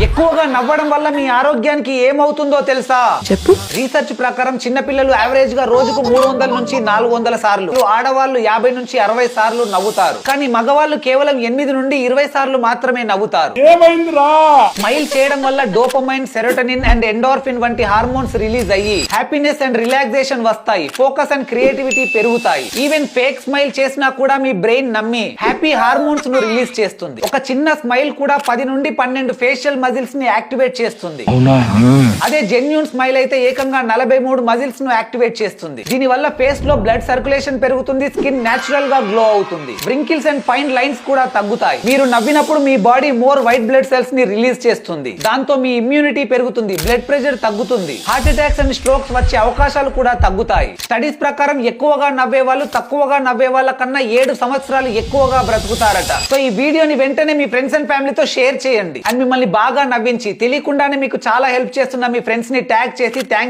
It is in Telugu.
ఎక్కువగా నవ్వడం వల్ల మీ ఆరోగ్యానికి ఏమవుతుందో తెలుసా? చెప్పు. రీసెర్చ్ ప్రకారం చిన్నపిల్లలు యావరేజ్ గా రోజుకు 300 నుంచి 400 సార్లు, ఆడవాళ్ళు 50 నుంచి 60 సార్లు నవ్వుతారు. కానీ మగవాళ్ళు కేవలం 8 నుండి 20 సార్లు మాత్రమే నవ్వుతారు. స్మైల్ చేయడం వల్ల డోపమైన్, సెరోటోనిన్ అండ్ ఎండోర్ఫిన్ వంటి హార్మోన్స్ రిలీజ్ అయ్యి హ్యాపీనెస్ అండ్ రిలాక్సేషన్ వస్తాయి. ఫోకస్ అండ్ క్రియేటివిటీ పెరుగుతాయి. ఈవెన్ ఫేక్ స్మైల్ చేసినా కూడా మీ బ్రెయిన్ నమ్మి హ్యాపీ హార్మోన్స్ ను రిలీజ్ చేస్తుంది. ఒక చిన్న స్మైల్ కూడా 10 నుండి 12 ఫేషియల్ మజిల్స్ ని యాక్టివేట్ చేస్తుంది. అదే జెన్యూన్ స్మైల్ అయితే ఏకంగా 43 మజిల్స్ ను యాక్టివేట్ చేస్తుంది. దీని వల్ల ఫేస్ లో బ్లడ్ సర్క్యులేషన్ పెరుగుతుంది. స్కిన్ నేచురల్ గా గ్లో అవుతుంది. వ్రింకిల్స్ అండ్ ఫైన్ లైన్స్ కూడా తగ్గుతాయి. మీరు నవ్వినప్పుడు మీ body more white blood cells ని రిలీజ్ చేస్తుంది. దాంతో మీ ఇమ్యూనిటీ పెరుగుతుంది. బ్లడ్ ప్రెషర్ తగ్గుతుంది. హార్ట్ అటాక్స్ అండ్ స్ట్రోక్స్ వచ్చే అవకాశాలు కూడా తగ్గుతాయి. స్టడీస్ ప్రకారం ఎక్కువగా నవ్వే వాళ్ళు తక్కువగా నవ్వే వాళ్ళ కన్నా 7 సంవత్సరాలు ఎక్కువగా బ్రతుకుతారట. సో ఈ వీడియోని వెంటనే మీ ఫ్రెండ్స్ అండ్ ఫ్యామిలీతో షేర్ చేయండి. అండ్ మిమ్మల్ని బాగా నవ్వించి తెలియకుండానే మీకు చాలా హెల్ప్ చేస్తున్న మీ ఫ్రెండ్స్ ని ట్యాగ్ చేసి థ్యాంక్స్